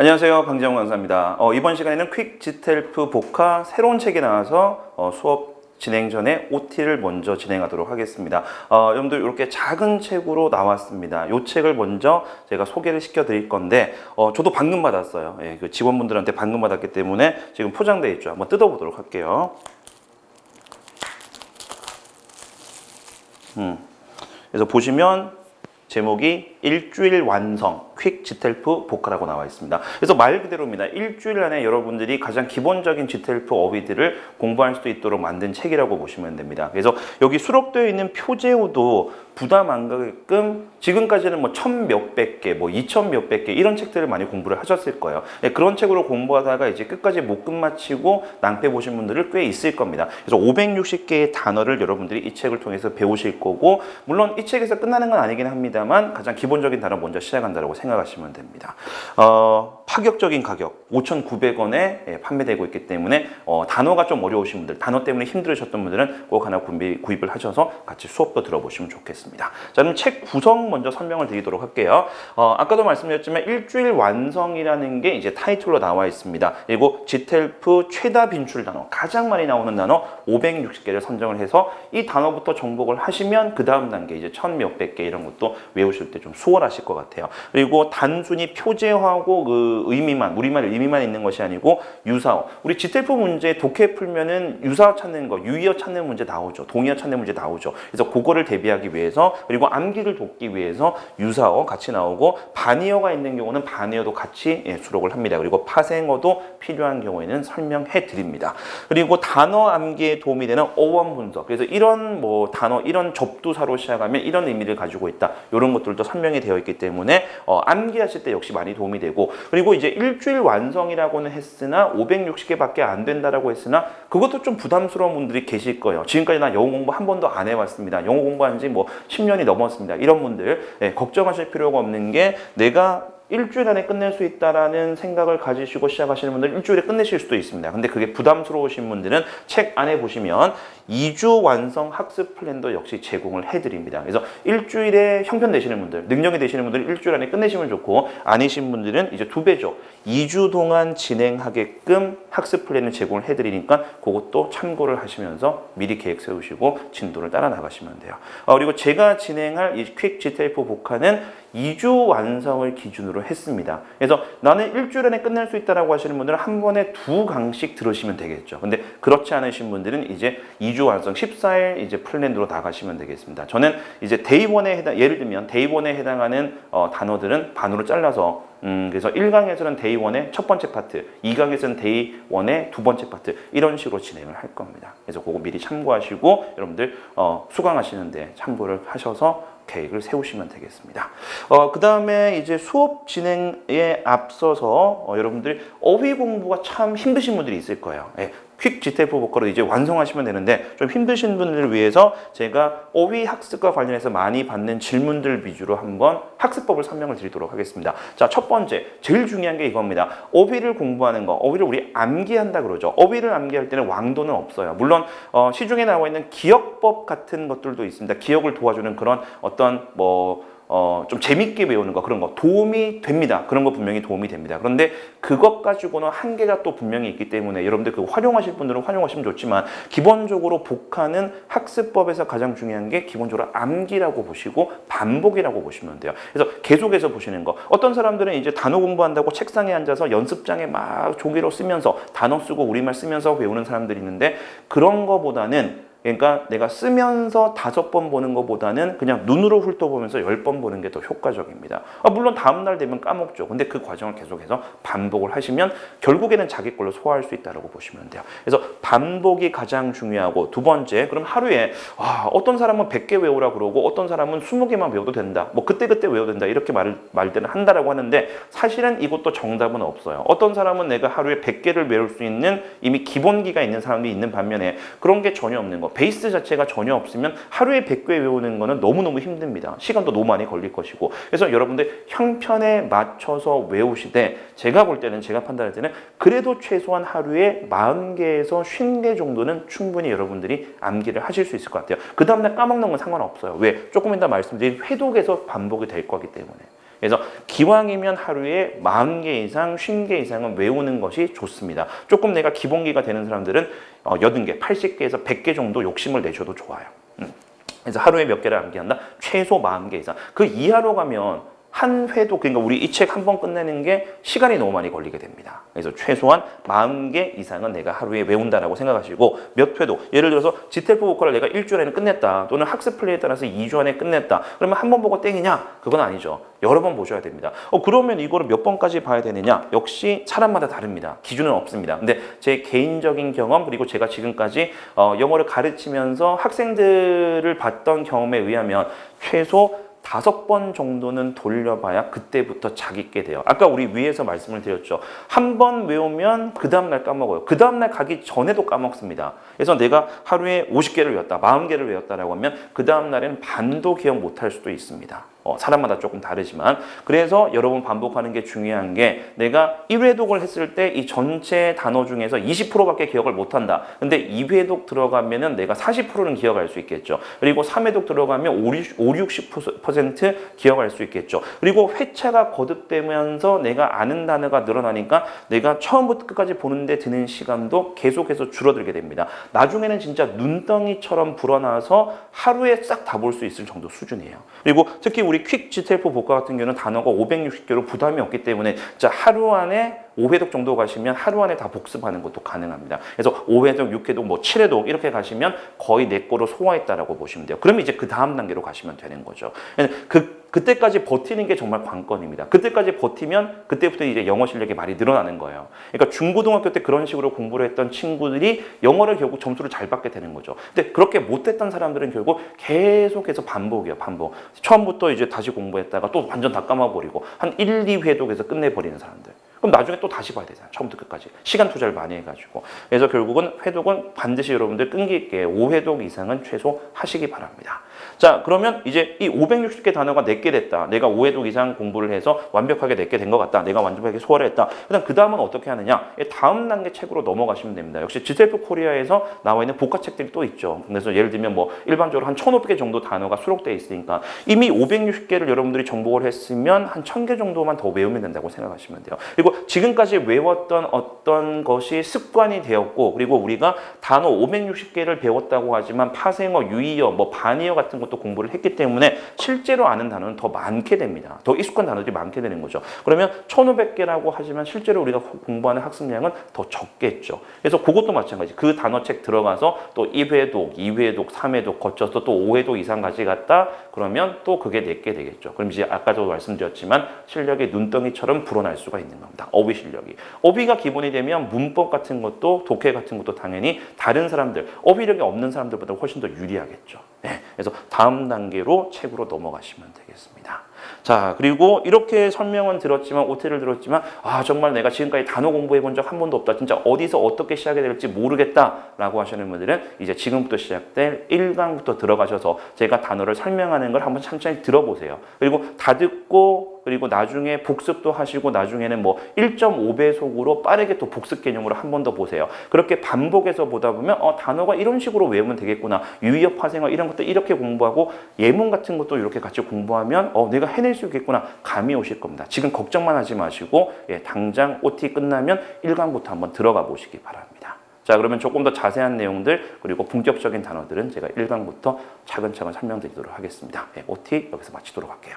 안녕하세요. 강재홍 강사입니다. 이번 시간에는 퀵 지텔프 복화 새로운 책이 나와서 수업 진행 전에 OT를 먼저 진행하도록 하겠습니다. 여러분들 이렇게 작은 책으로 나왔습니다. 이 책을 먼저 제가 소개를 시켜드릴 건데 저도 방금 받았어요. 예, 그 직원분들한테 방금 받았기 때문에 지금 포장되어 있죠. 한번 뜯어보도록 할게요. 그래서 보시면 제목이 일주일 완성 퀵 지텔프 복화라고 나와 있습니다. 그래서 말 그대로입니다. 일주일 안에 여러분들이 가장 기본적인 지텔프 어휘들을 공부할 수 있도록 만든 책이라고 보시면 됩니다. 그래서 여기 수록되어 있는 표제어도 부담 안 가게끔 지금까지는 뭐 1000몇백 개, 뭐 2000몇백 개 이런 책들을 많이 공부를 하셨을 거예요. 그런 책으로 공부하다가 이제 끝까지 못 끝마치고 낭패 보신 분들을 꽤 있을 겁니다. 그래서 560개의 단어를 여러분들이 이 책을 통해서 배우실 거고, 물론 이 책에서 끝나는 건 아니긴 합니다만 가장 기본적인 단어 먼저 시작한다고 생각하시면 됩니다. 파격적인 가격 5,900원에 판매되고 있기 때문에 단어가 좀 어려우신 분들, 단어 때문에 힘들으셨던 분들은 꼭 하나 구입을 하셔서 같이 수업도 들어보시면 좋겠습니다. 자, 그럼 책 구성 먼저 설명을 드리도록 할게요. 아까도 말씀드렸지만 일주일 완성이라는 게 이제 타이틀로 나와 있습니다. 그리고 지텔프 최다 빈출 단어, 가장 많이 나오는 단어 560개를 선정을 해서 이 단어부터 정복을 하시면 그 다음 단계 이제 1000몇백 개 이런 것도 외우실 때 좀 수월하실 것 같아요. 그리고 단순히 표제하고 그 의미만, 우리말 의미만 있는 것이 아니고 유사어. 우리 지텔프 문제 독해 풀면은 유사어 찾는 거, 유의어 찾는 문제 나오죠. 동의어 찾는 문제 나오죠. 그래서 그거를 대비하기 위해서, 그리고 암기를 돕기 위해서 유사어 같이 나오고, 반의어가 있는 경우는 반의어도 같이 수록을 합니다. 그리고 파생어도 필요한 경우에는 설명해 드립니다. 그리고 단어 암기에 도움이 되는 어원 분석. 그래서 이런 뭐 단어, 이런 접두사로 시작하면 이런 의미를 가지고 있다. 이런 것들도 설명이 되어 있기 때문에 암기하실 때 역시 많이 도움이 되고, 그리고 이제 일주일 완성이라고는 했으나 560개밖에 안 된다라고 했으나 그것도 좀 부담스러운 분들이 계실 거예요. 지금까지 나 영어 공부 한 번도 안 해봤습니다. 영어 공부한 지 뭐 10년이 넘었습니다. 이런 분들 걱정하실 필요가 없는 게, 내가 일주일 안에 끝낼 수 있다라는 생각을 가지시고 시작하시는 분들은 일주일에 끝내실 수도 있습니다. 근데 그게 부담스러우신 분들은 책 안에 보시면 2주 완성 학습 플랜도 역시 제공을 해드립니다. 그래서 일주일에 형편 되시는 분들, 능력이 되시는 분들은 일주일 안에 끝내시면 좋고, 아니신 분들은 이제 2배죠. 2주 동안 진행하게끔 학습 플랜을 제공을 해드리니까 그것도 참고를 하시면서 미리 계획 세우시고 진도를 따라 나가시면 돼요. 그리고 제가 진행할 이 퀵 지텔프 복화는 2주 완성을 기준으로 했습니다. 그래서 나는 일주일 안에 끝낼 수 있다라고 하시는 분들은 한 번에 2강씩 들으시면 되겠죠. 근데 그렇지 않으신 분들은 이제 2주 완성 14일 이제 플랜으로 나가시면 되겠습니다. 저는 이제 데이원에 예를 들면 데이원에 해당하는 단어들은 반으로 잘라서 그래서 1강에서는 데이원의 첫 번째 파트, 2강에서는 데이원의 두 번째 파트, 이런 식으로 진행을 할 겁니다. 그래서 그거 미리 참고하시고 여러분들 수강하시는데 참고를 하셔서 계획을 세우시면 되겠습니다. 그 다음에 이제 수업 진행에 앞서서 여러분들이 어휘 공부가 참 힘드신 분들이 있을 거예요. 퀵 지텔프 복화로 이제 완성하시면 되는데, 좀 힘드신 분들을 위해서 제가 어휘 학습과 관련해서 많이 받는 질문들 위주로 한번 학습법을 설명을 드리도록 하겠습니다. 자, 첫 번째, 제일 중요한 게 이겁니다. 어휘를 공부하는 거, 어휘를 우리 암기한다 그러죠. 어휘를 암기할 때는 왕도는 없어요. 물론 시중에 나와 있는 기억법 같은 것들도 있습니다. 기억을 도와주는 그런 어떤 좀 재밌게 외우는 거, 그런 거 도움이 됩니다. 그런 거 분명히 도움이 됩니다. 그런데 그것 가지고는 한계가 또 분명히 있기 때문에 여러분들 그거 활용하실 분들은 활용하시면 좋지만, 기본적으로 복화는 학습법에서 가장 중요한 게 기본적으로 암기라고 보시고 반복이라고 보시면 돼요. 그래서 계속해서 보시는 거. 어떤 사람들은 이제 단어 공부한다고 책상에 앉아서 연습장에 막 종이로 쓰면서 단어 쓰고 우리말 쓰면서 외우는 사람들이 있는데, 그런 거보다는, 그러니까 내가 쓰면서 5번 보는 것보다는 그냥 눈으로 훑어보면서 10번 보는 게 더 효과적입니다. 물론 다음날 되면 까먹죠. 근데 그 과정을 계속해서 반복을 하시면 결국에는 자기 걸로 소화할 수 있다고 보시면 돼요. 그래서 반복이 가장 중요하고, 두 번째, 그럼 하루에 어떤 사람은 100개 외우라 그러고 어떤 사람은 20개만 외워도 된다, 뭐 그때그때 외워도 된다, 이렇게 말 때는 한다라고 하는데, 사실은 이것도 정답은 없어요. 어떤 사람은 내가 하루에 100개를 외울 수 있는 이미 기본기가 있는 사람이 있는 반면에 그런 게 전혀 없는 거, 베이스 자체가 전혀 없으면 하루에 100개 외우는 거는 너무너무 힘듭니다. 시간도 너무 많이 걸릴 것이고. 그래서 여러분들 형편에 맞춰서 외우시되, 제가 볼 때는, 제가 판단할 때는 그래도 최소한 하루에 40개에서 50개 정도는 충분히 여러분들이 암기를 하실 수 있을 것 같아요. 그 다음날 까먹는 건 상관없어요. 왜? 조금 이따 말씀드린 회독에서 반복이 될 거기 때문에. 그래서 기왕이면 하루에 40개 이상, 50개 이상은 외우는 것이 좋습니다. 조금 내가 기본기가 되는 사람들은 80개, 80개에서 100개 정도 욕심을 내셔도 좋아요. 그래서 하루에 몇 개를 암기한다? 최소 40개 이상. 그 이하로 가면 한 회도, 그러니까 우리 이 책 한 번 끝내는 게 시간이 너무 많이 걸리게 됩니다. 그래서 최소한 40개 이상은 내가 하루에 외운다라고 생각하시고, 몇 회도, 예를 들어서 지텔프 보컬을 내가 일주일에는 끝냈다, 또는 학습 플레이에 따라서 2주 안에 끝냈다. 그러면 한 번 보고 땡이냐? 그건 아니죠. 여러 번 보셔야 됩니다. 그러면 이거를 몇 번까지 봐야 되느냐? 역시 사람마다 다릅니다. 기준은 없습니다. 근데 제 개인적인 경험, 그리고 제가 지금까지 영어를 가르치면서 학생들을 봤던 경험에 의하면 최소 5번 정도는 돌려봐야 그때부터 자기께 돼요. 아까 우리 위에서 말씀을 드렸죠. 한 번 외우면 그 다음날 까먹어요. 그 다음날 가기 전에도 까먹습니다. 그래서 내가 하루에 50개를 외웠다, 40개를 외웠다라고 하면 그 다음날에는 반도 기억 못할 수도 있습니다. 사람마다 조금 다르지만, 그래서 여러 번 반복하는 게 중요한 게, 내가 1회독을 했을 때 이 전체 단어 중에서 20%밖에 기억을 못한다. 근데 2회독 들어가면은 내가 40%는 기억할 수 있겠죠. 그리고 3회독 들어가면 60% 기억할 수 있겠죠. 그리고 회차가 거듭되면서 내가 아는 단어가 늘어나니까 내가 처음부터 끝까지 보는데 드는 시간도 계속해서 줄어들게 됩니다. 나중에는 진짜 눈덩이처럼 불어나서 하루에 싹 다 볼 수 있을 정도 수준이에요. 그리고 특히 우리 퀵 지텔프 복과 같은 경우는 단어가 560개로 부담이 없기 때문에 자, 하루 안에 5회독 정도 가시면 하루 안에 다 복습하는 것도 가능합니다. 그래서 5회독, 6회독, 뭐 7회독 이렇게 가시면 거의 내 거로 소화했다라고 보시면 돼요. 그러면 이제 그 다음 단계로 가시면 되는 거죠. 그때까지 버티는 게 정말 관건입니다. 그때까지 버티면 그때부터 이제 영어 실력이 많이 늘어나는 거예요. 그러니까 중고등학교 때 그런 식으로 공부를 했던 친구들이 영어를 결국 점수를 잘 받게 되는 거죠. 근데 그렇게 못했던 사람들은 결국 계속해서 반복이에요. 반복. 처음부터 이제 다시 공부했다가 또 완전 다 까먹어버리고 한 1, 2회독에서 끝내버리는 사람들. 그럼 나중에 또 다시 봐야 되잖아요. 처음부터 끝까지. 시간 투자를 많이 해가지고. 그래서 결국은 회독은 반드시 여러분들 끈기 있게 5회독 이상은 최소 하시기 바랍니다. 자, 그러면 이제 이 560개 단어가 내게 됐다. 내가 5회독 이상 공부를 해서 완벽하게 내게 된 것 같다. 내가 완벽하게 소화를 했다. 일단 그 다음은 어떻게 하느냐? 다음 단계 책으로 넘어가시면 됩니다. 역시 지텔프 코리아에서 나와 있는 복화책들이 또 있죠. 그래서 예를 들면 뭐 일반적으로 한 1,500개 정도 단어가 수록되어 있으니까 이미 560개를 여러분들이 정복을 했으면 한 1,000개 정도만 더 외우면 된다고 생각하시면 돼요. 그리고 지금까지 외웠던 어떤 것이 습관이 되었고, 그리고 우리가 단어 560개를 배웠다고 하지만 파생어, 유의어, 뭐 반의어 같은 것도 공부를 했기 때문에 실제로 아는 단어는 더 많게 됩니다. 더 익숙한 단어들이 많게 되는 거죠. 그러면 1,500개라고 하지만 실제로 우리가 공부하는 학습량은 더 적겠죠. 그래서 그것도 마찬가지. 그 단어책 들어가서 또 1회독, 2회독, 3회독 거쳐서 또 5회독 이상까지 갔다 그러면 또 그게 내게 되겠죠. 그럼 이제 아까도 말씀드렸지만 실력이 눈덩이처럼 불어날 수가 있는 겁니다. 어휘 실력이. 어휘가 기본이 되면 문법 같은 것도 독해 같은 것도 당연히 다른 사람들, 어휘력이 없는 사람들보다 훨씬 더 유리하겠죠. 네. 그래서 다음 단계로 책으로 넘어가시면 되겠습니다. 자, 그리고 이렇게 설명은 들었지만, 오태를 들었지만, 정말 내가 지금까지 단어 공부해 본 적 한 번도 없다. 진짜 어디서 어떻게 시작해야 될지 모르겠다라고 하시는 분들은 이제 지금부터 시작될 1강부터 들어가셔서 제가 단어를 설명하는 걸 한번 천천히 들어보세요. 그리고 다 듣고, 그리고 나중에 복습도 하시고, 나중에는 뭐 1.5배속으로 빠르게 또 복습 개념으로 한 번 더 보세요. 그렇게 반복해서 보다 보면 단어가 이런 식으로 외우면 되겠구나. 유의어, 파생어 이런 것도 이렇게 공부하고 예문 같은 것도 이렇게 같이 공부하면 내가 해낼 수 있겠구나. 감이 오실 겁니다. 지금 걱정만 하지 마시고 당장 OT 끝나면 1강부터 한번 들어가 보시기 바랍니다. 자, 그러면 조금 더 자세한 내용들 그리고 본격적인 단어들은 제가 1강부터 차근차근 설명드리도록 하겠습니다. OT 여기서 마치도록 할게요.